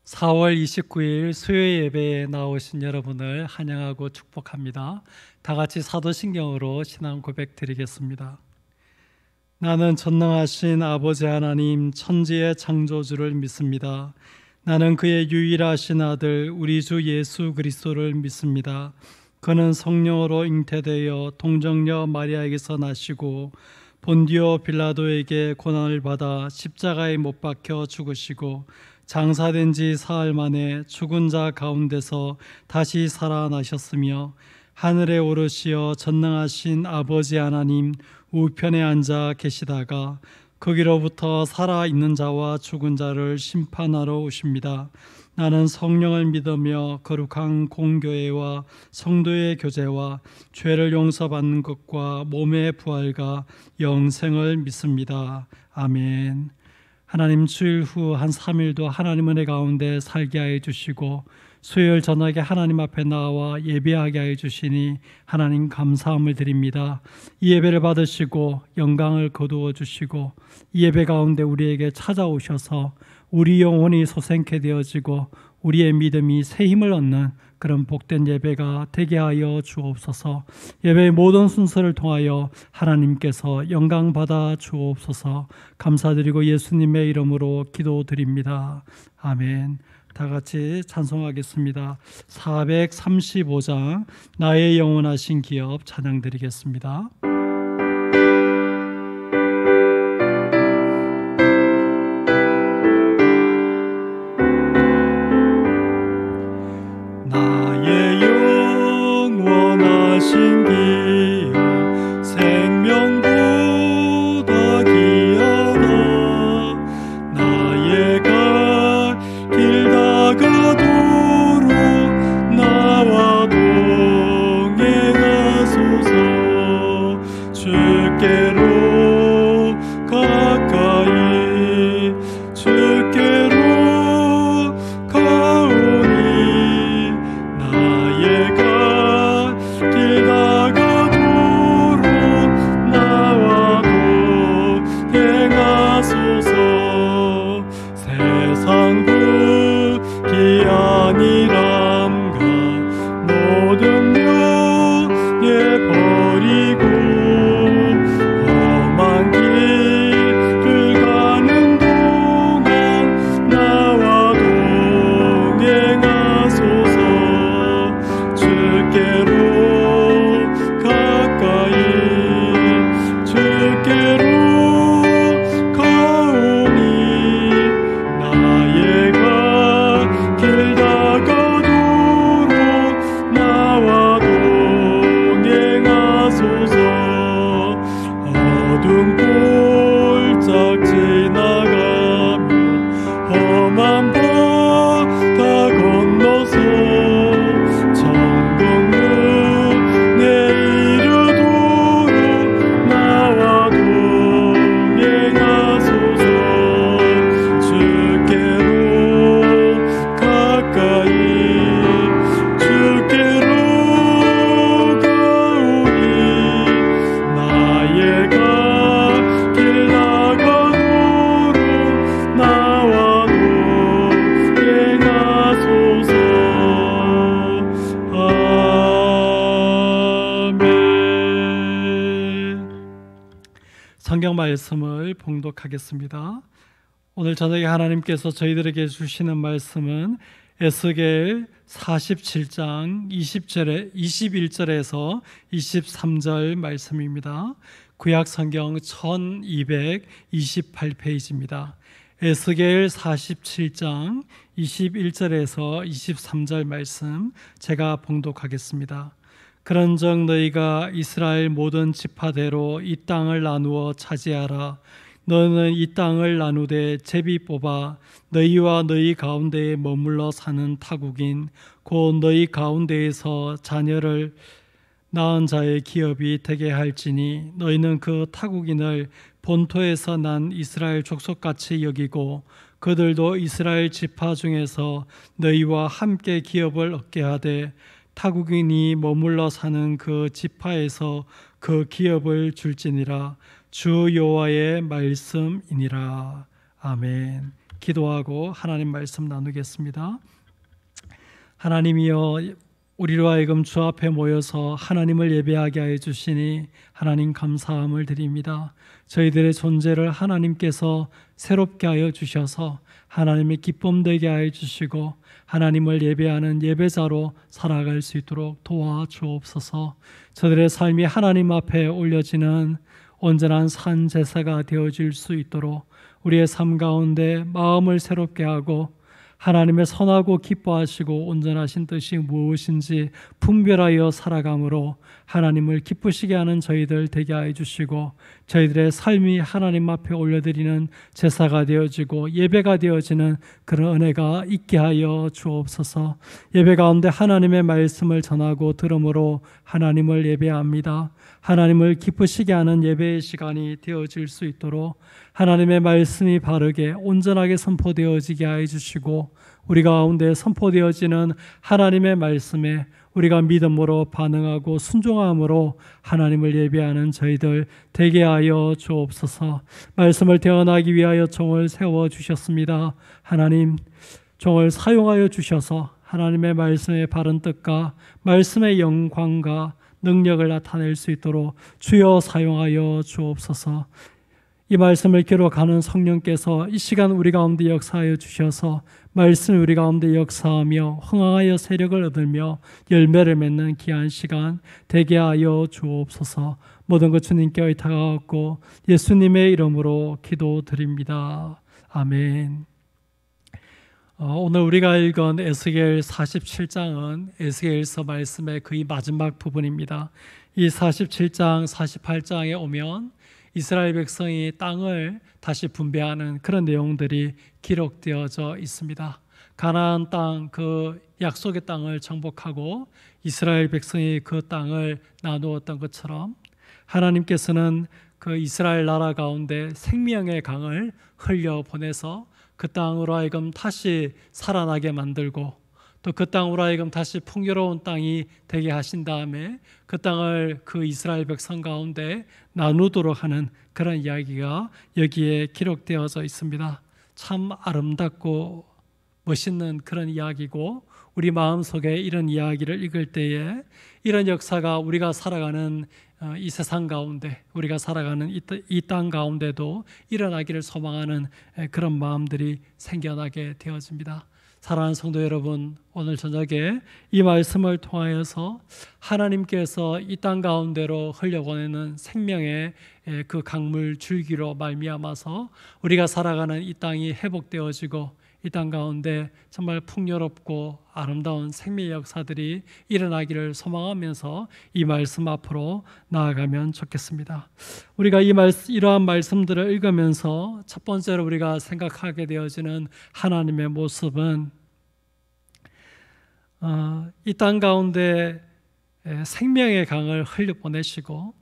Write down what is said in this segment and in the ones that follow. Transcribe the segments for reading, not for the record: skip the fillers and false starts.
4월 29일 수요 예배에 나오신 여러분을 환영하고 축복합니다. 다 같이 사도신경으로 신앙 고백 드리겠습니다. 나는 전능하신 아버지 하나님 천지의 창조주를 믿습니다. 나는 그의 유일하신 아들 우리 주 예수 그리스도를 믿습니다. 그는 성령으로 잉태되어 동정녀 마리아에게서 나시고 본디오 빌라도에게 고난을 받아 십자가에 못 박혀 죽으시고 장사된 지 사흘 만에 죽은 자 가운데서 다시 살아나셨으며 하늘에 오르시어 전능하신 아버지 하나님 우편에 앉아 계시다가 거기로부터 살아있는 자와 죽은 자를 심판하러 오십니다. 나는 성령을 믿으며 거룩한 공교회와 성도의 교제와 죄를 용서받는 것과 몸의 부활과 영생을 믿습니다. 아멘. 하나님, 주일 후 한 3일도 하나님 은혜 가운데 살게 하여 주시고 수요일 저녁에 하나님 앞에 나와 예배하게 하여 주시니 하나님 감사함을 드립니다. 이 예배를 받으시고 영광을 거두어 주시고 이 예배 가운데 우리에게 찾아오셔서 우리 영혼이 소생케 되어지고 우리의 믿음이 새 힘을 얻는 그런 복된 예배가 되게 하여 주옵소서. 예배의 모든 순서를 통하여 하나님께서 영광 받아 주옵소서. 감사드리고 예수님의 이름으로 기도드립니다. 아멘. 다 같이 찬송하겠습니다. 435장 나의 영원하신 기업 찬양드리겠습니다. 성경 말씀을 봉독하겠습니다. 오늘 저녁에 하나님께서 저희들에게 주시는 말씀은 에스겔 47장 21절에서 23절 말씀입니다. 구약 성경 1228페이지입니다. 에스겔 47장 21절에서 23절 말씀 제가 봉독하겠습니다. 그런즉 너희가 이스라엘 모든 지파대로 이 땅을 나누어 차지하라. 너는 이 땅을 나누되 제비 뽑아 너희와 너희 가운데에 머물러 사는 타국인 곧 너희 가운데에서 자녀를 낳은 자의 기업이 되게 할지니 너희는 그 타국인을 본토에서 난 이스라엘 족속같이 여기고 그들도 이스라엘 지파 중에서 너희와 함께 기업을 얻게 하되 타국인이 머물러 사는 그 지파에서 그 기업을 줄지니라. 주 여호와의 말씀이니라. 아멘. 기도하고 하나님 말씀 나누겠습니다. 하나님이여, 우리로 하여금 주 앞에 모여서 하나님을 예배하게 하여 주시니 하나님 감사함을 드립니다. 저희들의 존재를 하나님께서 새롭게 하여 주셔서 하나님의 기쁨 되게 하여 주시고 하나님을 예배하는 예배자로 살아갈 수 있도록 도와주옵소서. 저들의 삶이 하나님 앞에 올려지는 온전한 산 제사가 되어질 수 있도록 우리의 삶 가운데 마음을 새롭게 하고 하나님의 선하고 기뻐하시고 온전하신 뜻이 무엇인지 분별하여 살아감으로 하나님을 기쁘시게 하는 저희들 되게 하여 주시고 저희들의 삶이 하나님 앞에 올려드리는 제사가 되어지고 예배가 되어지는 그런 은혜가 있게 하여 주옵소서. 예배 가운데 하나님의 말씀을 전하고 들음으로 하나님을 예배합니다. 하나님을 기쁘시게 하는 예배의 시간이 되어질 수 있도록 하나님의 말씀이 바르게 온전하게 선포되어지게 하여 주시고 우리 가운데 선포되어지는 하나님의 말씀에 우리가 믿음으로 반응하고 순종함으로 하나님을 예배하는 저희들 되게 하여 주옵소서. 말씀을 대언하기 위하여 종을 세워주셨습니다. 하나님, 종을 사용하여 주셔서 하나님의 말씀의 바른 뜻과 말씀의 영광과 능력을 나타낼 수 있도록 주여 사용하여 주옵소서. 이 말씀을 기록하는 성령께서 이 시간 우리 가운데 역사하여 주셔서 말씀이 우리 가운데 역사하며 흥황하여 세력을 얻으며 열매를 맺는 귀한 시간 되게 하여 주옵소서. 모든 것 주님께 의탁하고 예수님의 이름으로 기도드립니다. 아멘. 오늘 우리가 읽은 에스겔 47장은 에스겔서 말씀의 거의 마지막 부분입니다. 이 47장, 48장에 오면 이스라엘 백성이 땅을 다시 분배하는 그런 내용들이 기록되어져 있습니다. 가나안 땅, 그 약속의 땅을 정복하고 이스라엘 백성이 그 땅을 나누었던 것처럼 하나님께서는 그 이스라엘 나라 가운데 생명의 강을 흘려보내서 그 땅으로 하여금 다시 살아나게 만들고 또 그 땅으로 하여금 다시 풍요로운 땅이 되게 하신 다음에 그 땅을 그 이스라엘 백성 가운데 나누도록 하는 그런 이야기가 여기에 기록되어져 있습니다. 참 아름답고 멋있는 그런 이야기고 우리 마음속에 이런 이야기를 읽을 때에 이런 역사가 우리가 살아가는 이 세상 가운데 우리가 살아가는 이 땅 가운데도 일어나기를 소망하는 그런 마음들이 생겨나게 되어집니다. 사랑하는 성도 여러분, 오늘 저녁에 이 말씀을 통하여서 하나님께서 이 땅 가운데로 흘려보내는 생명의 그 강물 줄기로 말미암아서 우리가 살아가는 이 땅이 회복되어지고 이 땅 가운데 정말 풍요롭고 아름다운 생명의 역사들이 일어나기를 소망하면서 이 말씀 앞으로 나아가면 좋겠습니다. 우리가 이러한 말씀들을 읽으면서 첫 번째로 우리가 생각하게 되어지는 하나님의 모습은 이 땅 가운데 생명의 강을 흘려보내시고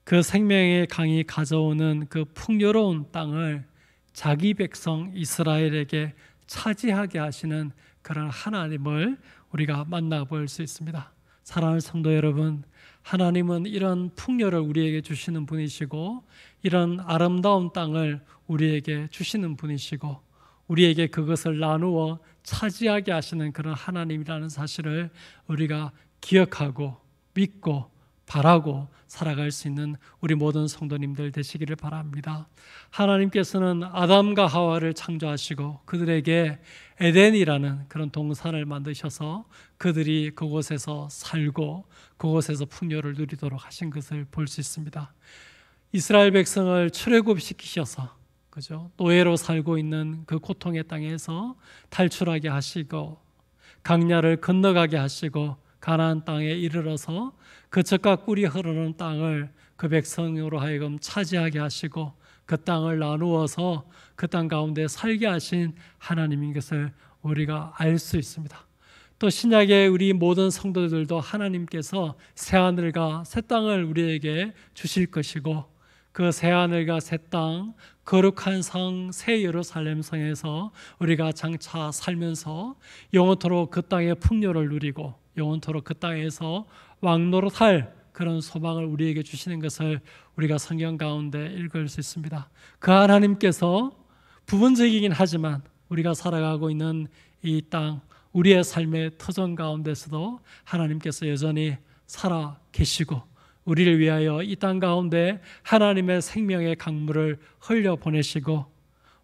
그 생명의 강이 가져오는 그 풍요로운 땅을 자기 백성 이스라엘에게 차지하게 하시는 그런 하나님을 우리가 만나볼 수 있습니다. 사랑하는 성도 여러분, 하나님은 이런 풍요를 우리에게 주시는 분이시고 이런 아름다운 땅을 우리에게 주시는 분이시고 우리에게 그것을 나누어 차지하게 하시는 그런 하나님이라는 사실을 우리가 기억하고 믿고 바라고 살아갈 수 있는 우리 모든 성도님들 되시기를 바랍니다. 하나님께서는 아담과 하와를 창조하시고 그들에게 에덴이라는 그런 동산을 만드셔서 그들이 그곳에서 살고 그곳에서 풍요를 누리도록 하신 것을 볼 수 있습니다. 이스라엘 백성을 출애굽시키셔서 그죠? 노예로 살고 있는 그 고통의 땅에서 탈출하게 하시고 강야를 건너가게 하시고 가나안 땅에 이르러서 그 젖과 꿀이 흐르는 땅을 그 백성으로 하여금 차지하게 하시고 그 땅을 나누어서 그 땅 가운데 살게 하신 하나님인 것을 우리가 알 수 있습니다. 또 신약의 우리 모든 성도들도 하나님께서 새하늘과 새 땅을 우리에게 주실 것이고 그 새하늘과 새 땅, 거룩한 성, 새 예루살렘 성에서 우리가 장차 살면서 영원토록 그 땅의 풍요를 누리고 영원토록 그 땅에서 왕노릇할 그런 소망을 우리에게 주시는 것을 우리가 성경 가운데 읽을 수 있습니다. 그 하나님께서 부분적이긴 하지만 우리가 살아가고 있는 이 땅, 우리의 삶의 터전 가운데서도 하나님께서 여전히 살아 계시고 우리를 위하여 이 땅 가운데 하나님의 생명의 강물을 흘려 보내시고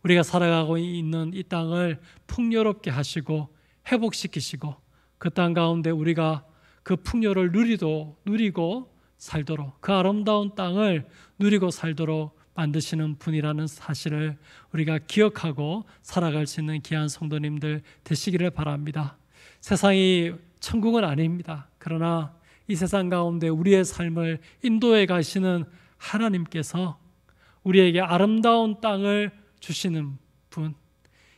우리가 살아가고 있는 이 땅을 풍요롭게 하시고 회복시키시고 그 땅 가운데 우리가 그 풍요를 누리고 살도록, 그 아름다운 땅을 누리고 살도록 만드시는 분이라는 사실을 우리가 기억하고 살아갈 수 있는 귀한 성도님들 되시기를 바랍니다. 세상이 천국은 아닙니다. 그러나 이 세상 가운데 우리의 삶을 인도해 가시는 하나님께서 우리에게 아름다운 땅을 주시는 분,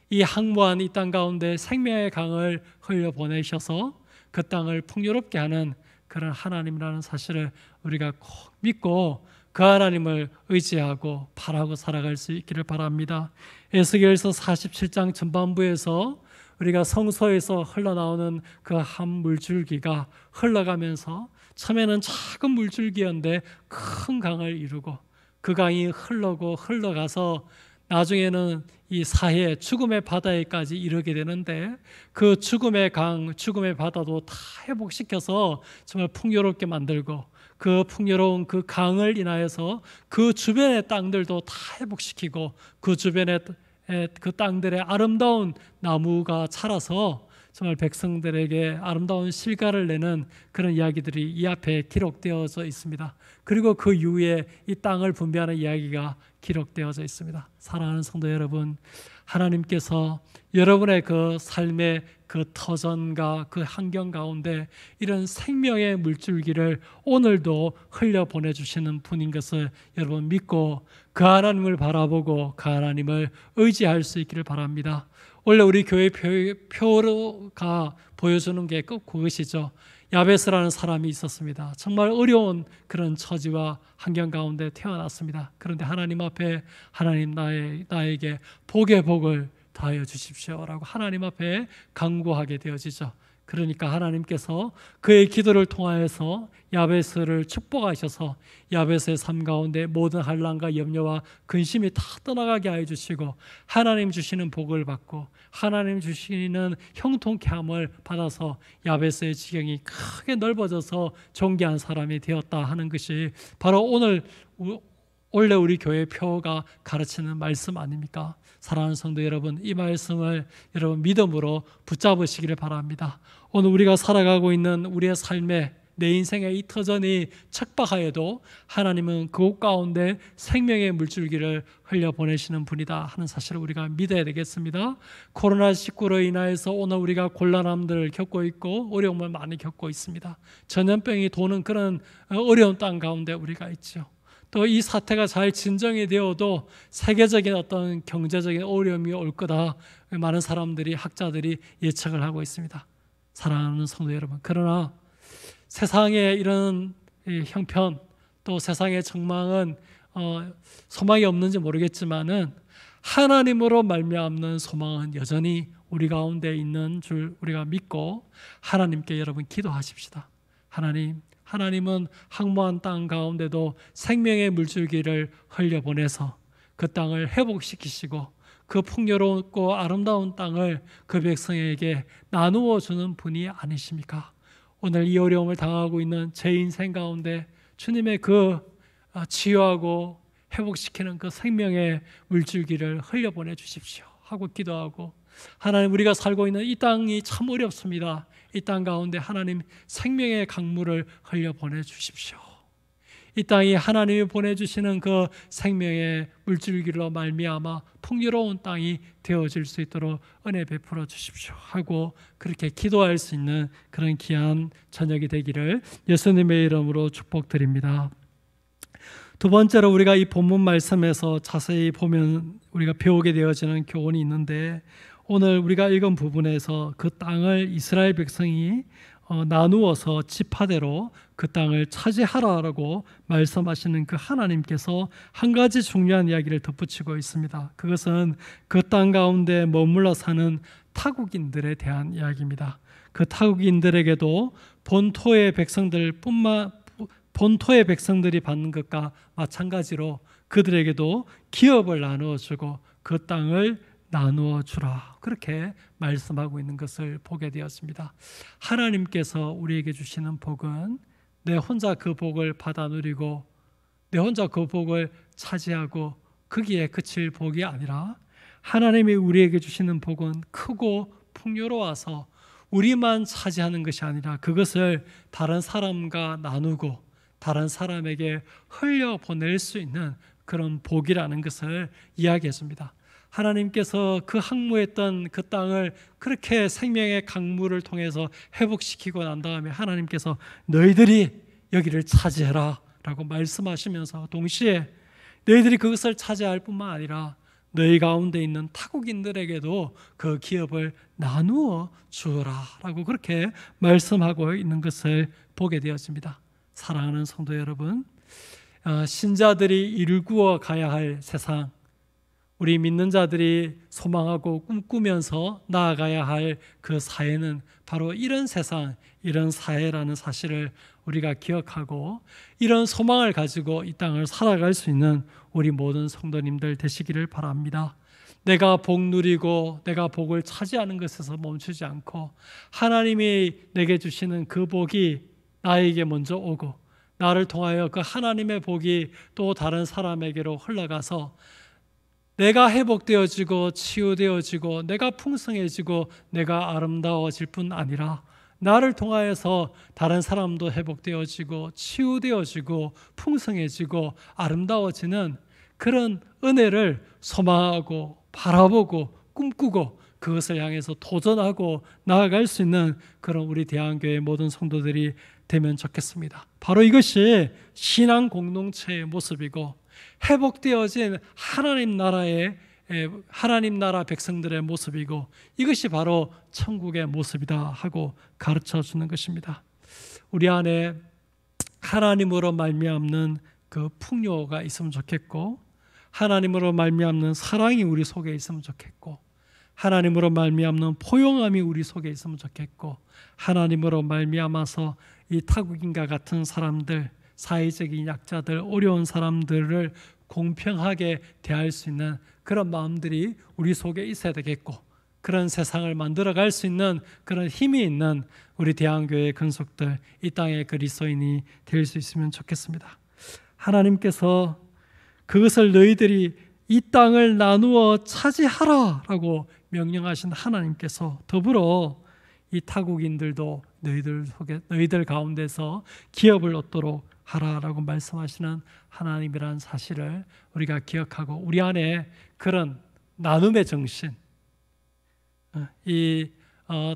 이 항무한 이 땅 가운데 생명의 강을 흘려 보내셔서 그 땅을 풍요롭게 하는 그런 하나님이라는 사실을 우리가 꼭 믿고 그 하나님을 의지하고 바라고 살아갈 수 있기를 바랍니다. 에스겔서 47장 전반부에서 우리가 성소에서 흘러나오는 그 한 물줄기가 흘러가면서 처음에는 작은 물줄기였는데 큰 강을 이루고 그 강이 흘러가서 나중에는 이 사해 죽음의 바다에까지 이르게 되는데 그 죽음의 강, 죽음의 바다도 다 회복시켜서 정말 풍요롭게 만들고 그 풍요로운 그 강을 인하여서 그 주변의 땅들도 다 회복시키고 그 주변의 그 땅들의 아름다운 나무가 자라서 정말 백성들에게 아름다운 실과를 내는 그런 이야기들이 이 앞에 기록되어져 있습니다. 그리고 그 이후에 이 땅을 분배하는 이야기가 기록되어져 있습니다. 사랑하는 성도 여러분, 하나님께서 여러분의 그 삶의 그 터전과 그 환경 가운데 이런 생명의 물줄기를 오늘도 흘려 보내주시는 분인 것을 여러분 믿고 그 하나님을 바라보고 그 하나님을 의지할 수 있기를 바랍니다. 원래 우리 교회 표가 보여주는 게 꼭 그것이죠. 야베스라는 사람이 있었습니다. 정말 어려운 그런 처지와 환경 가운데 태어났습니다. 그런데 하나님 앞에 하나님 나에게 복의 복을 다하여 주십시오라고 하나님 앞에 간구하게 되어지죠. 그러니까 하나님께서 그의 기도를 통하여서 야베스를 축복하셔서 야베스의 삶 가운데 모든 환난과 염려와 근심이 다 떠나가게 하여 주시고 하나님 주시는 복을 받고 하나님 주시는 형통케 함을 받아서 야베스의 지경이 크게 넓어져서 존귀한 사람이 되었다 하는 것이 바로 원래 우리 교회 표가 가르치는 말씀 아닙니까? 사랑하는 성도 여러분, 이 말씀을 여러분 믿음으로 붙잡으시기를 바랍니다. 오늘 우리가 살아가고 있는 우리의 삶에 내 인생의 이 터전이 척박하여도 하나님은 그곳 가운데 생명의 물줄기를 흘려보내시는 분이다 하는 사실을 우리가 믿어야 되겠습니다. 코로나19로 인하여서 오늘 우리가 곤란함들을 겪고 있고 어려움을 많이 겪고 있습니다. 전염병이 도는 그런 어려운 땅 가운데 우리가 있죠. 또 이 사태가 잘 진정이 되어도 세계적인 어떤 경제적인 어려움이 올 거다 많은 사람들이 학자들이 예측을 하고 있습니다. 사랑하는 성도 여러분, 그러나 세상의 이런 형편 또 세상의 정망은 소망이 없는지 모르겠지만은 하나님으로 말미암는 소망은 여전히 우리 가운데 있는 줄 우리가 믿고 하나님께 여러분 기도하십시다. 하나님은 황무한 땅 가운데도 생명의 물줄기를 흘려보내서 그 땅을 회복시키시고 그 풍요롭고 아름다운 땅을 그 백성에게 나누어 주는 분이 아니십니까? 오늘 이 어려움을 당하고 있는 제 인생 가운데 주님의 그 치유하고 회복시키는 그 생명의 물줄기를 흘려보내 주십시오 하고 기도하고, 하나님, 우리가 살고 있는 이 땅이 참 어렵습니다. 이 땅 가운데 하나님 생명의 강물을 흘려보내 주십시오. 이 땅이 하나님이 보내주시는 그 생명의 물줄기로 말미암아 풍요로운 땅이 되어질 수 있도록 은혜 베풀어 주십시오 하고 그렇게 기도할 수 있는 그런 귀한 저녁이 되기를 예수님의 이름으로 축복드립니다. 두 번째로 우리가 이 본문 말씀에서 자세히 보면 우리가 배우게 되어지는 교훈이 있는데, 오늘 우리가 읽은 부분에서 그 땅을 이스라엘 백성이 나누어서 지파대로 그 땅을 차지하라라고 말씀하시는 그 하나님께서 한 가지 중요한 이야기를 덧붙이고 있습니다. 그것은 그 땅 가운데 머물러 사는 타국인들에 대한 이야기입니다. 그 타국인들에게도 본토의 백성들이 받는 것과 마찬가지로 그들에게도 기업을 나누어 주고 그 땅을 나누어 주라. 그렇게 말씀하고 있는 것을 보게 되었습니다. 하나님께서 우리에게 주시는 복은 내 혼자 그 복을 받아 누리고 내 혼자 그 복을 차지하고 거기에 그칠 복이 아니라 하나님이 우리에게 주시는 복은 크고 풍요로워서 우리만 차지하는 것이 아니라 그것을 다른 사람과 나누고 다른 사람에게 흘려보낼 수 있는 그런 복이라는 것을 이야기했습니다. 하나님께서 그 항무했던 그 땅을 그렇게 생명의 강물을 통해서 회복시키고 난 다음에 하나님께서 너희들이 여기를 차지해라 라고 말씀하시면서 동시에 너희들이 그것을 차지할 뿐만 아니라 너희 가운데 있는 타국인들에게도 그 기업을 나누어 주어라 라고 그렇게 말씀하고 있는 것을 보게 되었습니다. 사랑하는 성도 여러분, 신자들이 일구어 가야 할 세상, 우리 믿는 자들이 소망하고 꿈꾸면서 나아가야 할 그 사회는 바로 이런 세상, 이런 사회라는 사실을 우리가 기억하고 이런 소망을 가지고 이 땅을 살아갈 수 있는 우리 모든 성도님들 되시기를 바랍니다. 내가 복 누리고 내가 복을 차지하는 것에서 멈추지 않고 하나님이 내게 주시는 그 복이 나에게 먼저 오고 나를 통하여 그 하나님의 복이 또 다른 사람에게로 흘러가서 내가 회복되어지고 치유되어지고 내가 풍성해지고 내가 아름다워질 뿐 아니라 나를 통하여서 다른 사람도 회복되어지고 치유되어지고 풍성해지고 아름다워지는 그런 은혜를 소망하고 바라보고 꿈꾸고 그것을 향해서 도전하고 나아갈 수 있는 그런 우리 대한교회 모든 성도들이 되면 좋겠습니다. 바로 이것이 신앙 공동체의 모습이고 회복되어진 하나님 나라 백성들의 모습이고 이것이 바로 천국의 모습이다 하고 가르쳐 주는 것입니다. 우리 안에 하나님으로 말미암는 그 풍요가 있으면 좋겠고 하나님으로 말미암는 사랑이 우리 속에 있으면 좋겠고 하나님으로 말미암는 포용함이 우리 속에 있으면 좋겠고 하나님으로 말미암아서 이 타국인과 같은 사람들, 사회적인 약자들, 어려운 사람들을 공평하게 대할 수 있는 그런 마음들이 우리 속에 있어야 되겠고 그런 세상을 만들어갈 수 있는 그런 힘이 있는 우리 대한교회의 근속들, 이 땅의 그리스도인이 될 수 있으면 좋겠습니다. 하나님께서 그것을 너희들이 이 땅을 나누어 차지하라 라고 명령하신 하나님께서 더불어 이 타국인들도 너희들 가운데서 기업을 얻도록 하라라고 말씀하시는 하나님이라는 사실을 우리가 기억하고 우리 안에 그런 나눔의 정신, 이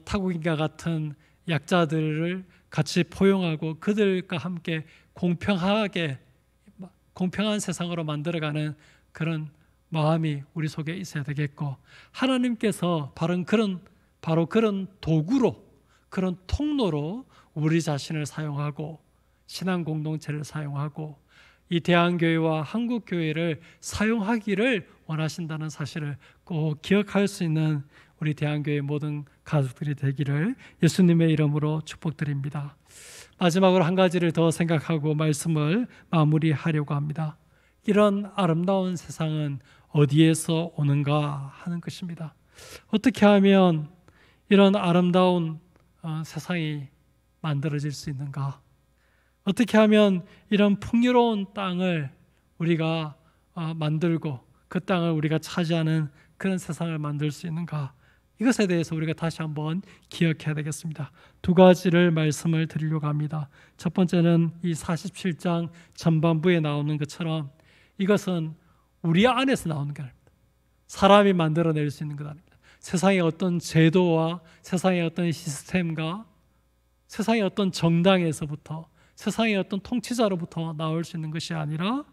타국인과 같은 약자들을 같이 포용하고 그들과 함께 공평한 세상으로 만들어가는 그런 마음이 우리 속에 있어야 되겠고 하나님께서 바로 그런 도구로 그런 통로로 우리 자신을 사용하고 신앙 공동체를 사용하고 이 대한교회와 한국교회를 사용하기를 원하신다는 사실을 꼭 기억할 수 있는 우리 대한교회 모든 가족들이 되기를 예수님의 이름으로 축복드립니다. 마지막으로 한 가지를 더 생각하고 말씀을 마무리하려고 합니다. 이런 아름다운 세상은 어디에서 오는가 하는 것입니다. 어떻게 하면 이런 아름다운 세상이 만들어질 수 있는가? 어떻게 하면 이런 풍요로운 땅을 우리가 만들고 그 땅을 우리가 차지하는 그런 세상을 만들 수 있는가? 이것에 대해서 우리가 다시 한번 기억해야 되겠습니다. 두 가지를 말씀을 드리려고 합니다. 첫 번째는 이 47장 전반부에 나오는 것처럼 이것은 우리 안에서 나오는 게 아닙니다. 사람이 만들어낼 수 있는 것 아닙니다. 세상의 어떤 제도와 세상의 어떤 시스템과 세상의 어떤 정당에서부터 세상의 어떤 통치자로부터 나올 수 있는 것이 아니라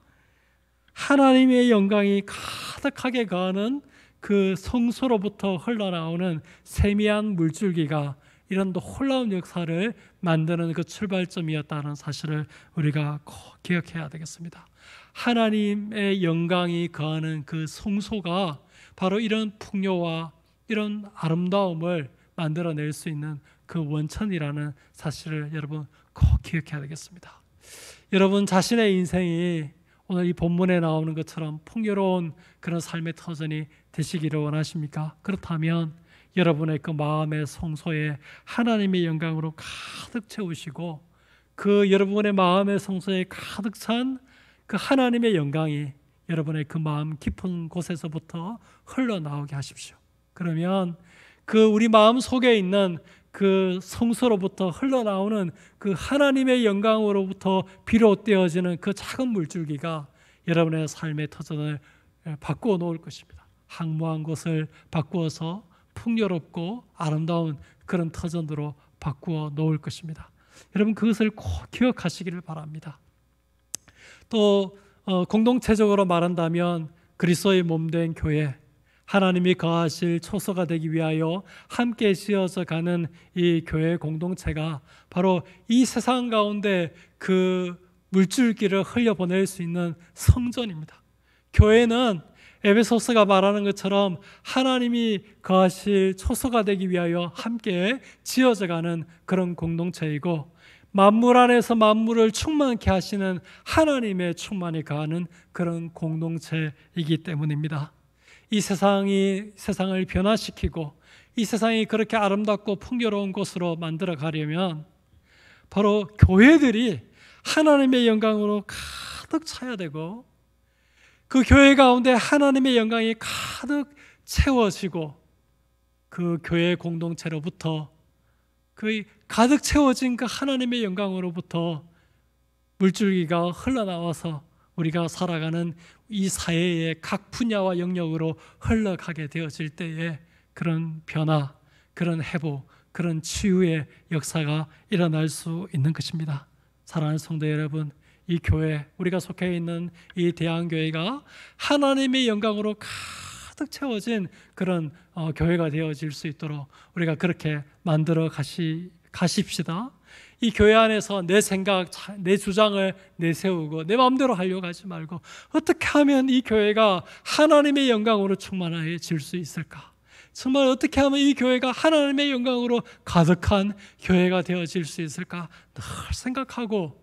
하나님의 영광이 가득하게 거하는 그 성소로부터 흘러나오는 세미한 물줄기가 이런 놀라운 역사를 만드는 그 출발점이었다는 사실을 우리가 꼭 기억해야 되겠습니다. 하나님의 영광이 거하는 그 성소가 바로 이런 풍요와 이런 아름다움을 만들어낼 수 있는 그 원천이라는 사실을 여러분 꼭 기억해야 되겠습니다. 여러분 자신의 인생이 오늘 이 본문에 나오는 것처럼 풍요로운 그런 삶의 터전이 되시기를 원하십니까? 그렇다면 여러분의 그 마음의 성소에 하나님의 영광으로 가득 채우시고 그 여러분의 마음의 성소에 가득 찬 그 하나님의 영광이 여러분의 그 마음 깊은 곳에서부터 흘러나오게 하십시오. 그러면 그 우리 마음 속에 있는 그 성소로부터 흘러나오는 그 하나님의 영광으로부터 비롯되어지는 그 작은 물줄기가 여러분의 삶의 터전을 바꾸어 놓을 것입니다. 황무한 곳을 바꾸어서 풍요롭고 아름다운 그런 터전으로 바꾸어 놓을 것입니다. 여러분 그것을 꼭 기억하시기를 바랍니다. 또 공동체적으로 말한다면 그리스도의 몸된 교회, 하나님이 거하실 초소가 되기 위하여 함께 지어져 가는 이 교회 공동체가 바로 이 세상 가운데 그 물줄기를 흘려보낼 수 있는 성전입니다. 교회는 에베소서가 말하는 것처럼 하나님이 거하실 초소가 되기 위하여 함께 지어져 가는 그런 공동체이고, 만물 안에서 만물을 충만케 하시는 하나님의 충만이 가하는 그런 공동체이기 때문입니다. 이 세상을 변화시키고 이 세상이 그렇게 아름답고 풍요로운 곳으로 만들어 가려면 바로 교회들이 하나님의 영광으로 가득 차야 되고, 그 교회 가운데 하나님의 영광이 가득 채워지고, 그 교회 공동체로부터 그 가득 채워진 그 하나님의 영광으로부터 물줄기가 흘러나와서 우리가 살아가는 이 사회의 각 분야와 영역으로 흘러가게 되어질 때에 그런 변화, 그런 회복, 그런 치유의 역사가 일어날 수 있는 것입니다. 사랑하는 성도 여러분, 이 교회, 우리가 속해 있는 이 대한교회가 하나님의 영광으로 가득 채워진 그런 교회가 되어질 수 있도록 우리가 그렇게 만들어 가십시다. 이 교회 안에서 내 생각, 내 주장을 내세우고 내 마음대로 하려고 하지 말고 어떻게 하면 이 교회가 하나님의 영광으로 충만해질 수 있을까? 정말 어떻게 하면 이 교회가 하나님의 영광으로 가득한 교회가 되어질 수 있을까? 늘 생각하고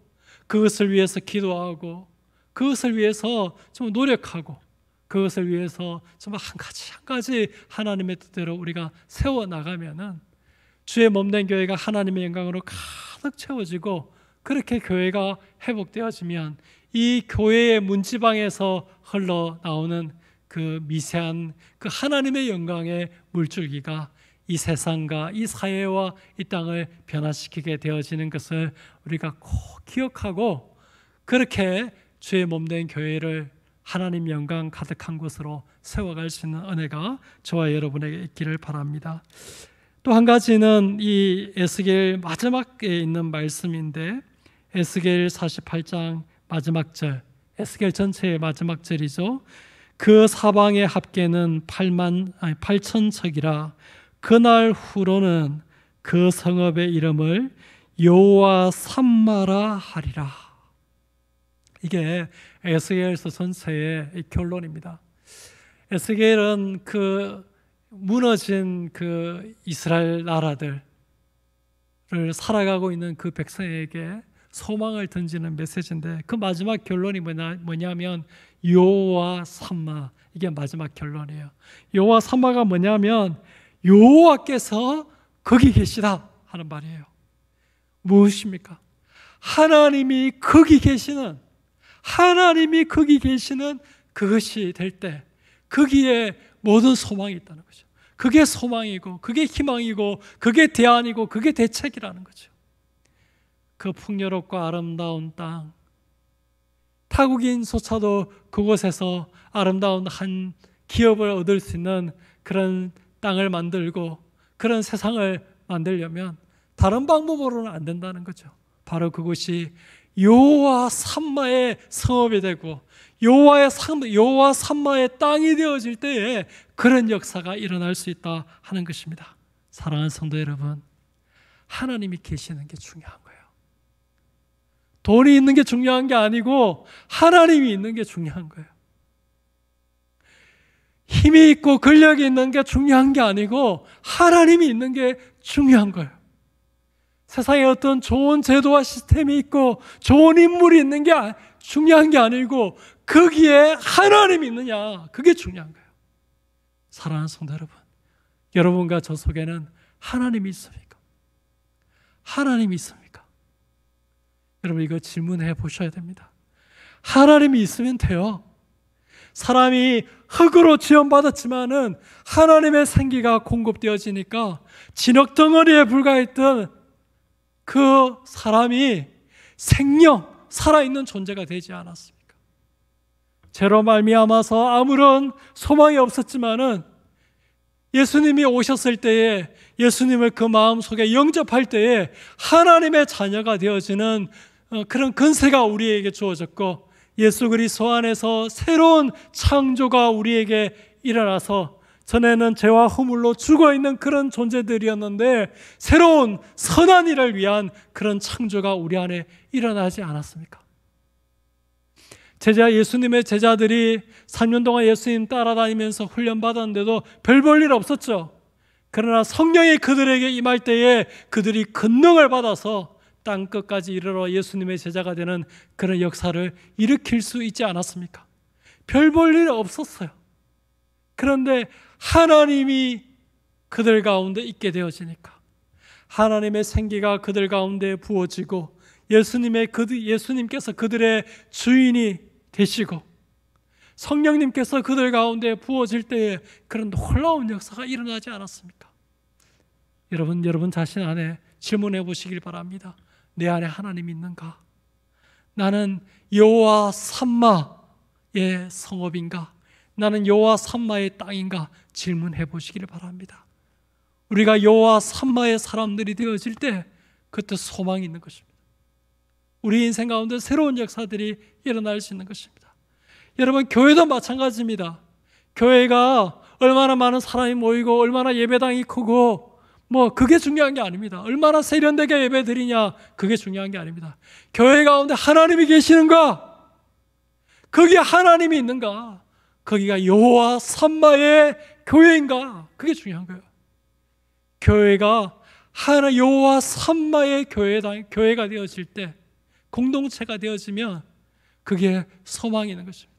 그것을 위해서 기도하고 그것을 위해서 좀 노력하고 그것을 위해서 정말 한 가지 하나님의 뜻대로 우리가 세워나가면은 주의 몸된 교회가 하나님의 영광으로 가득 채워지고, 그렇게 교회가 회복되어지면 이 교회의 문지방에서 흘러나오는 그 미세한 그 하나님의 영광의 물줄기가 이 세상과 이 사회와 이 땅을 변화시키게 되어지는 것을 우리가 꼭 기억하고, 그렇게 주의 몸된 교회를 하나님 영광 가득한 곳으로 세워갈 수 있는 은혜가 저와 여러분에게 있기를 바랍니다. 또 한 가지는 이 에스겔 마지막에 있는 말씀인데, 에스겔 48장 마지막 절, 에스겔 전체의 마지막 절이죠. 그 사방의 합계는 8,000척이라 그날 후로는 그 성읍의 이름을 여호와 삼마라 하리라. 이게 에스겔서 전체의 결론입니다. 에스겔은 그 무너진 그 이스라엘 나라들을 살아가고 있는 그 백성에게 소망을 던지는 메시지인데, 그 마지막 결론이 뭐냐면 여호와 삼마, 이게 마지막 결론이에요. 여호와 삼마가 뭐냐면 여호와께서 거기 계시다 하는 말이에요. 무엇입니까? 하나님이 거기 계시는 그것이 될 때 거기에 모든 소망이 있다는 거죠. 그게 소망이고 그게 희망이고 그게 대안이고 그게 대책이라는 거죠. 그 풍요롭고 아름다운 땅, 타국인조차도 그곳에서 아름다운 한 기업을 얻을 수 있는 그런 땅을 만들고 그런 세상을 만들려면 다른 방법으로는 안 된다는 거죠. 바로 그것이 여호와 삼마의 성읍이 되고 여호와 삼마의 땅이 되어질 때에 그런 역사가 일어날 수 있다 하는 것입니다. 사랑하는 성도 여러분, 하나님이 계시는 게 중요한 거예요. 돈이 있는 게 중요한 게 아니고 하나님이 있는 게 중요한 거예요. 힘이 있고 권력이 있는 게 중요한 게 아니고 하나님이 있는 게 중요한 거예요. 세상에 어떤 좋은 제도와 시스템이 있고 좋은 인물이 있는 게 중요한 게 아니고 거기에 하나님이 있느냐, 그게 중요한 거예요. 사랑하는 성도 여러분, 여러분과 저 속에는 하나님이 있습니까? 하나님이 있습니까? 여러분, 이거 질문해 보셔야 됩니다. 하나님이 있으면 돼요. 사람이 흙으로 지원받았지만은 하나님의 생기가 공급되어지니까 진흙덩어리에 불과했던 그 사람이 생명, 살아있는 존재가 되지 않았습니까? 죄로 말미암아서 아무런 소망이 없었지만은 예수님이 오셨을 때에, 예수님을 그 마음속에 영접할 때에 하나님의 자녀가 되어지는 그런 권세가 우리에게 주어졌고, 예수 그리스도 안에서 새로운 창조가 우리에게 일어나서, 전에는 죄와 허물로 죽어있는 그런 존재들이었는데 새로운 선한 일을 위한 그런 창조가 우리 안에 일어나지 않았습니까? 예수님의 제자들이 3년 동안 예수님 따라다니면서 훈련받았는데도 별 볼 일 없었죠. 그러나 성령이 그들에게 임할 때에 그들이 권능을 받아서 땅끝까지 이르러 예수님의 제자가 되는 그런 역사를 일으킬 수 있지 않았습니까? 별 볼 일 없었어요. 그런데 하나님이 그들 가운데 있게 되어지니까 하나님의 생기가 그들 가운데 부어지고, 예수님께서 그들의 주인이 되시고 성령님께서 그들 가운데 부어질 때에 그런 놀라운 역사가 일어나지 않았습니까? 여러분 자신 안에 질문해 보시길 바랍니다. 내 안에 하나님이 있는가? 나는 여호와 삼마의 성읍인가? 나는 여호와 삼마의 땅인가? 질문해 보시기를 바랍니다. 우리가 여호와 삼마의 사람들이 되어질 때 그때 소망이 있는 것입니다. 우리 인생 가운데 새로운 역사들이 일어날 수 있는 것입니다. 여러분, 교회도 마찬가지입니다. 교회가 얼마나 많은 사람이 모이고 얼마나 예배당이 크고 그게 중요한 게 아닙니다. 얼마나 세련되게 예배 드리냐, 그게 중요한 게 아닙니다. 교회 가운데 하나님이 계시는가? 거기에 하나님이 있는가? 거기가 여호와 삼마의 교회인가? 그게 중요한 거예요. 교회가 여호와 삼마의 교회가 되어질 때, 공동체가 되어지면 그게 소망이 있는 것입니다.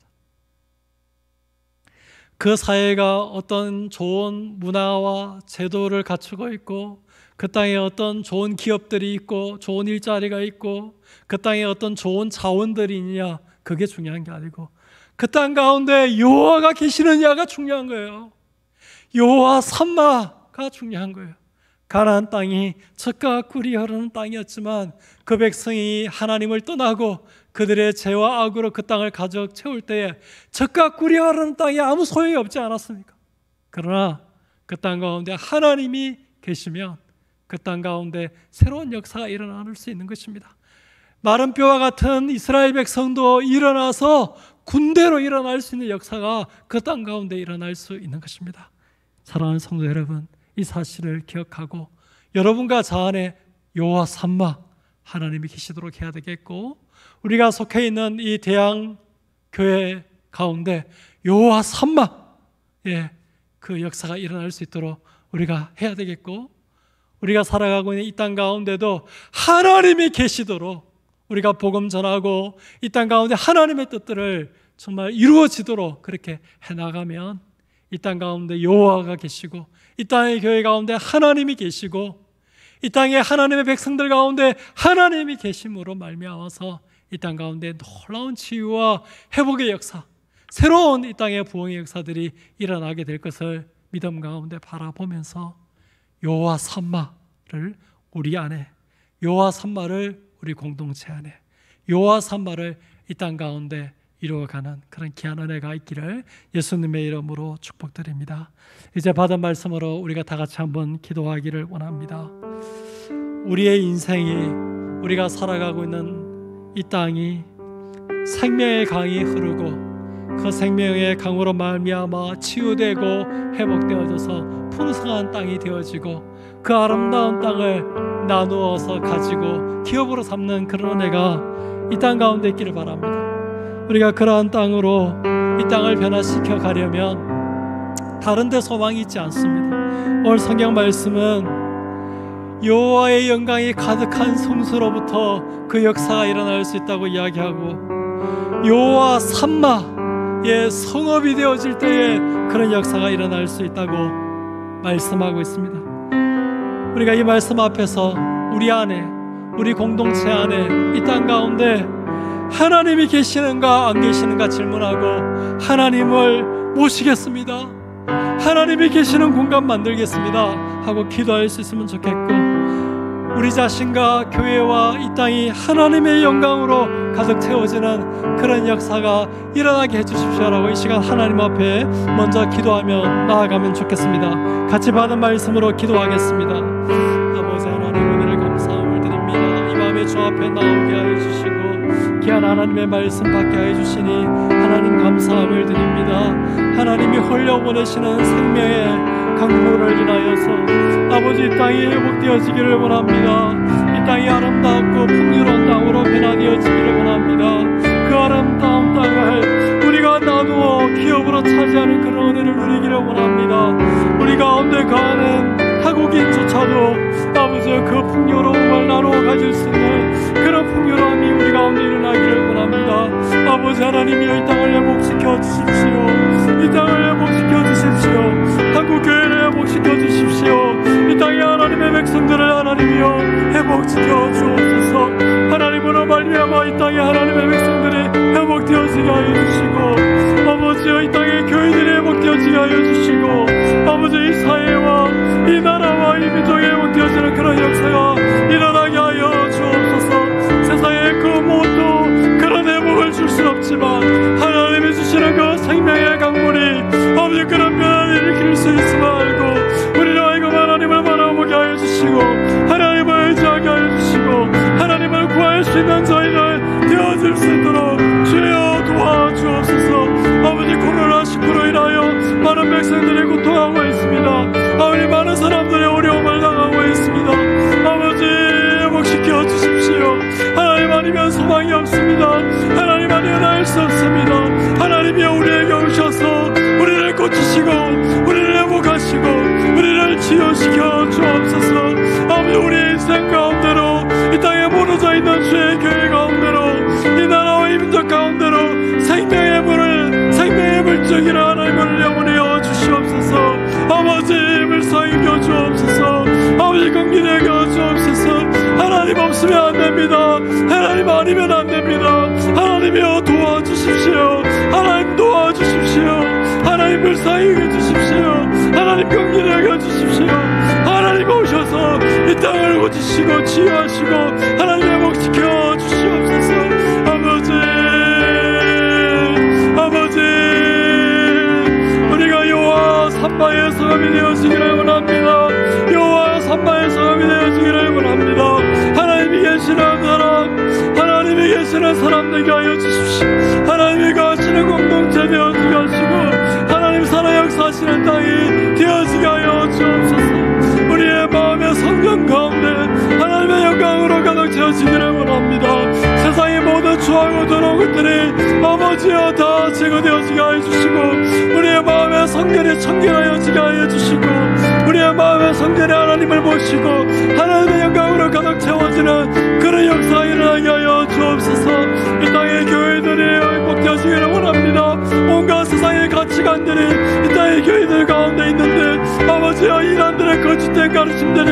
그 사회가 어떤 좋은 문화와 제도를 갖추고 있고, 그 땅에 어떤 좋은 기업들이 있고 좋은 일자리가 있고 그 땅에 어떤 좋은 자원들이 있냐, 그게 중요한 게 아니고 그 땅 가운데 여호와가 계시느냐가 중요한 거예요. 여호와 삼마가 중요한 거예요. 가나안 땅이 젖과 꿀이 흐르는 땅이었지만 그 백성이 하나님을 떠나고 그들의 죄와 악으로 그 땅을 가득 채울 때에 젖과 꿀이 흐르는 땅이 아무 소용이 없지 않았습니까? 그러나 그 땅 가운데 하나님이 계시면 그 땅 가운데 새로운 역사가 일어날 수 있는 것입니다. 마른 뼈와 같은 이스라엘 백성도 일어나서 군대로 일어날 수 있는 역사가 그 땅 가운데 일어날 수 있는 것입니다. 사랑하는 성도 여러분, 이 사실을 기억하고 여러분과 저 안에 여호와 삼마 하나님이 계시도록 해야 되겠고, 우리가 속해 있는 이 대양 교회 가운데 여호와 삼마의 그 역사가 일어날 수 있도록 우리가 해야 되겠고, 우리가 살아가고 있는 이 땅 가운데도 하나님이 계시도록 우리가 복음 전하고 이 땅 가운데 하나님의 뜻들을 정말 이루어지도록 그렇게 해나가면 이 땅 가운데 여호와가 계시고 이 땅의 교회 가운데 하나님이 계시고 이 땅에 하나님의 백성들 가운데 하나님이 계심으로 말미암아서 이 땅 가운데 놀라운 치유와 회복의 역사, 새로운 이 땅의 부흥의 역사들이 일어나게 될 것을 믿음 가운데 바라보면서 여호와 삼마를 우리 안에, 여호와 삼마를 우리 공동체 안에, 여호와 삼마를 이 땅 가운데 이루어가는 그런 귀한 은혜가 있기를 예수님의 이름으로 축복드립니다. 이제 받은 말씀으로 우리가 다 같이 한번 기도하기를 원합니다. 우리의 인생이, 우리가 살아가고 있는 이 땅이 생명의 강이 흐르고 그 생명의 강으로 말미암아 치유되고 회복되어져서 풍성한 땅이 되어지고 그 아름다운 땅을 나누어서 가지고 기업으로 삼는 그런 은혜가 이 땅 가운데 있기를 바랍니다. 우리가 그러한 땅으로 이 땅을 변화시켜 가려면 다른 데 소망이 있지 않습니다. 오늘 성경 말씀은 여호와의 영광이 가득한 성소로부터 그 역사가 일어날 수 있다고 이야기하고, 요와 삼마의 성읍이 되어질 때에 그런 역사가 일어날 수 있다고 말씀하고 있습니다. 우리가 이 말씀 앞에서 우리 안에, 우리 공동체 안에, 이 땅 가운데 하나님이 계시는가 안 계시는가 질문하고 하나님을 모시겠습니다, 하나님이 계시는 공간 만들겠습니다 하고 기도할 수 있으면 좋겠고, 우리 자신과 교회와 이 땅이 하나님의 영광으로 가득 채워지는 그런 역사가 일어나게 해주십시오라고 이 시간 하나님 앞에 먼저 기도하며 나아가면 좋겠습니다. 같이 받은 말씀으로 기도하겠습니다. 아버지 하나님, 은혜를 감사함을 드립니다. 이 밤에 주 앞에 나오게 하여 주시고 귀한 하나님의 말씀 받게 하여 주시니 하나님 감사함을 드립니다. 하나님이 흘려보내시는 생명의 강물을 인하여서 아버지, 이 땅이 회복되어지기를 원합니다. 이 땅이 아름답고 풍요로운 땅으로 변화되어지기를 원합니다. 그 아름다운 땅을 우리가 나누어 기업으로 차지하는 그런 은혜를 누리기를 원합니다. 우리 가운데 가는 타국인조차도 아버지 그 풍요로움을 나누어 가질 수 있는 그런 풍요로움이 우리 가운데 일어나기를 원합니다. 아버지 하나님이여, 이 땅을 회복시켜 주십시오. 이 땅을 회복시켜 주십시오. 한국 교회를 회복시켜 주십시오. 이 땅의 하나님의 백성들을 하나님이여 회복시켜 주옵소서. 하나님으로 말미암아 이 땅의 하나님의 백성들이 회복되어지게 하여 주시고, 아버지여 이 땅의 교회들이 회복되어지게 하여 주시고, 아버지 이 사회와 이 나라와 이 민족이 회복되어지는 그런 역사가 일어나게 하여 주옵소서. 세상에 그 무엇도 그런 회복을 줄 수 없지만 하나님이 주시는 그 생명의 강물이 아버지 그런 변화를 일으킬 수 있음을 알고 우리로 하여금 하나님을 바라보게 하여 주시고 하나님을 의지하게 하여 주시고 하나님을 구할 수 있는 저희를 되어줄 수 있도록 주여 도와주옵소서. 아버지 코로나19로 인하여 많은 백성들이 고통하고 있습니다. 아버지 많은 사람들이 어려움을 당하고 있습니다. 아버지 회복시켜 주십시오. 하나님 아니면 소망이 없습니다. 하나님 아니면 알 수 없습니다. 하나님이여 우리에게 오셔서 우리를 고치시고 우리를 회복하시고 우리를 치유시켜 주옵소서. 아버지 우리의 인생 가운데로 이 땅에 무너져 있는 주의 교회 가운데로 이 나라와 이 민족 가운데로 생명의 물을 생명의 물줄기를 하나님을 영원히 주시옵소서. 아버지 물상이겨 주옵소서. 아버지 긍휼히 여겨 주옵소서. 하나님 없으면 안 됩니다. 하나님 아니면 안 됩니다. 하나님이여 도와주십시오. 하나님 도와주십시오. 하나님 불쌍히 여겨주십시오. 하나님 긍휼히 여겨주십시오. 하나님 오셔서 이 땅을 고치시고 치유하시고 하나님 회복시켜 주시옵소서. 아버지 우리가 여호와 삼바의 성읍이 되어지기를 원합니다. 여호와 삼바의 성읍이 되어지기를 원합니다. 하나님이 계시는 사람, 하나님이 계시는 사람 되게 하여 주십시오. 하나님이 가시는 공동체 되어지게 하시고 하나님 살아 역사하시는 땅이 되어지게 하여 주옵소서. 우리의 마음의 성경 가운데 하나님의 영광으로 가득 채워지기를 원합니다. 세상의 모든 추하고 더러운 것들이 아버지여 다 제거되어지게 하여 주시고 우리의 마음의 성결이 청결하여지게 하여 주시고 우리의 마음의 성결이 하나님을 모시고 하나님의 영광으로 가득 채워지는 그런 역사가 일어나게 하여 주옵소서. 이 땅의 교회들이 회복되어지기를 원합니다. 온갖 세상의 가치관들이 이 땅의 교회들 가운데 있는데 아버지여 이단들의 거짓된 가르침들이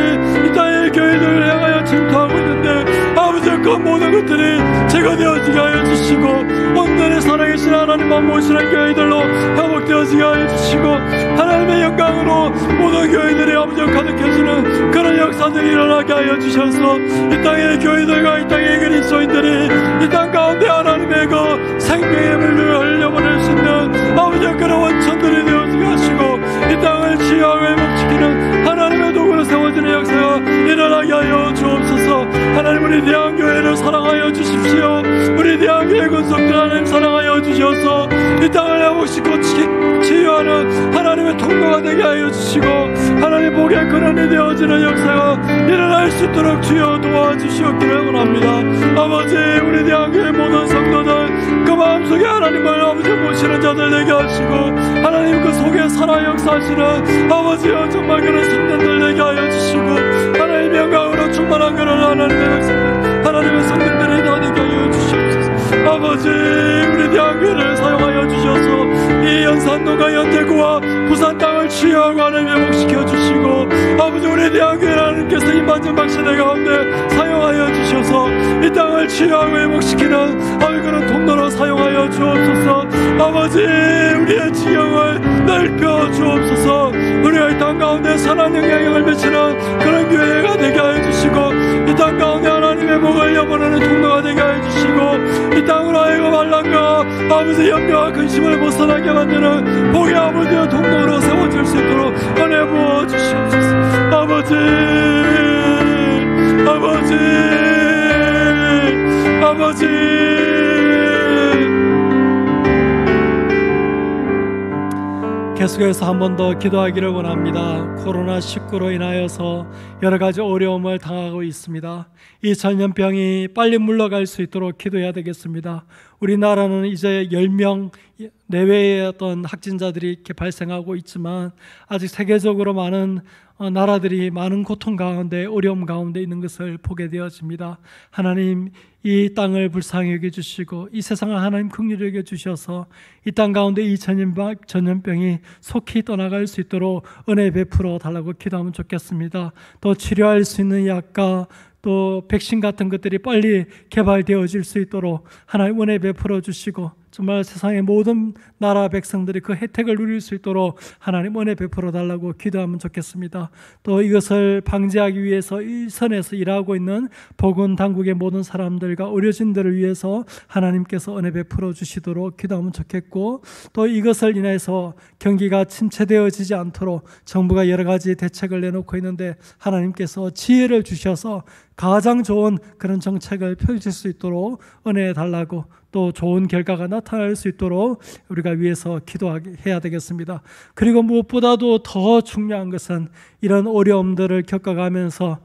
이 땅의 교회들을 향하여 침투하고 있는데 아버지여 그 모든 것들이 제거되어지게 하여 주시고 온전히 살아계신 하나님만 모시는 교회들로 회복되어지게 하여 주시고 하나님의 영광으로 모든 교회들이 아버지여 가득해지는 그런 역사들이 일어나게 하여 주셔서 이 땅의 교회들과 이 땅의 그리스도인들이 이 땅 가운데 하나님의 그 생명의 물을 흘려보낼 수 있는 아버지여 그런 원천들이 되어지게 하시고 이 땅을 치유하고 회복시키는 하나님의 도구로 세워지는 역사가 일어나게 하여 주옵소서. 하나님 우리 대한교회를 사랑하여 주십시오. 우리 대한교회 군속들 하나님 사랑하여 주셔서 이 땅을 회복시키고 치유하는 하나님의 통로가 되게 하여 주시고 하나님 복의 근원이 되어지는 역사가 일어날 수 있도록 주여 도와주시옵기를 원합니다. 아버지 우리 대한교회 모든 성도들 그 마음속에 하나님을 아버지 모시는 자들 되게 하시고 하나님 그 속에 살아 역사하시는 아버지여 정말 그런 성도들 되게 하여 주시고 하나님의 영광으로 충만한 그런 하나님의 성도들이 다 되게 하여 주시옵소서. 아버지, 우리 대한교회를 사용하여 주셔서 이 연산동과 연대구와 부산 땅을 취하고 하나님 회복시켜 주시고, 아버지, 우리 대한교회 하나님께서 이 맞은 박신의 가운데 사용하여 주셔서 이 땅을 취하고 회복시키는 그런 통로로 사용하여 주옵소서. 아버지, 우리의 지경을 넓혀 주옵소서. 우리가 이 땅 가운데 선한 영향력을 미치는 그런 교회가 되게 하여 주시고, 이 땅 가운데 하나님의 복을 여보는 통로가 되게 하여 주시고, 이 땅으로 하여금 환난과 아버지 염려와 근심을 벗어나게 만드는 복의 아버지의 통로로 세워질 수 있도록 은혜 부어 주시옵소서. 아버지, 아버지, 아버지, 계속해서 한 번 더 기도하기를 원합니다. 코로나19로 인하여서 여러 가지 어려움을 당하고 있습니다. 이 전염병이 빨리 물러갈 수 있도록 기도해야 되겠습니다. 우리나라는 이제 10명 내외의 어떤 확진자들이 이렇게 발생하고 있지만, 아직 세계적으로 많은 나라들이 많은 고통 가운데, 어려움 가운데 있는 것을 보게 되어집니다. 하나님, 이 땅을 불쌍히 여겨주시고 이 세상을 하나님 긍휼히 여겨주셔서 이 땅 가운데 이 전염병이 속히 떠나갈 수 있도록 은혜 베풀어 달라고 기도하면 좋겠습니다. 또 치료할 수 있는 약과 또 백신 같은 것들이 빨리 개발되어질 수 있도록 하나님 은혜 베풀어 주시고, 정말 세상의 모든 나라 백성들이 그 혜택을 누릴 수 있도록 하나님 은혜 베풀어 달라고 기도하면 좋겠습니다. 또 이것을 방지하기 위해서 이 선에서 일하고 있는 보건당국의 모든 사람들과 의료진들을 위해서 하나님께서 은혜 베풀어 주시도록 기도하면 좋겠고, 또 이것을 인해서 경기가 침체되어지지 않도록 정부가 여러 가지 대책을 내놓고 있는데, 하나님께서 지혜를 주셔서 가장 좋은 그런 정책을 펼칠 수 있도록 은혜 달라고, 또 좋은 결과가 나타날 수 있도록 우리가 위해서 기도해야 되겠습니다. 그리고 무엇보다도 더 중요한 것은 이런 어려움들을 겪어가면서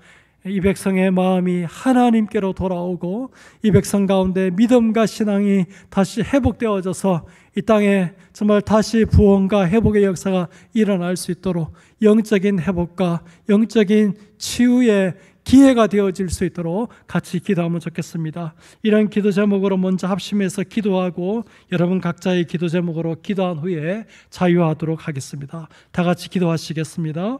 이 백성의 마음이 하나님께로 돌아오고, 이 백성 가운데 믿음과 신앙이 다시 회복되어져서 이 땅에 정말 다시 부흥과 회복의 역사가 일어날 수 있도록 영적인 회복과 영적인 치유의 기회가 되어질 수 있도록 같이 기도하면 좋겠습니다. 이런 기도 제목으로 먼저 합심해서 기도하고, 여러분 각자의 기도 제목으로 기도한 후에 자유하도록 하겠습니다. 다 같이 기도하시겠습니다.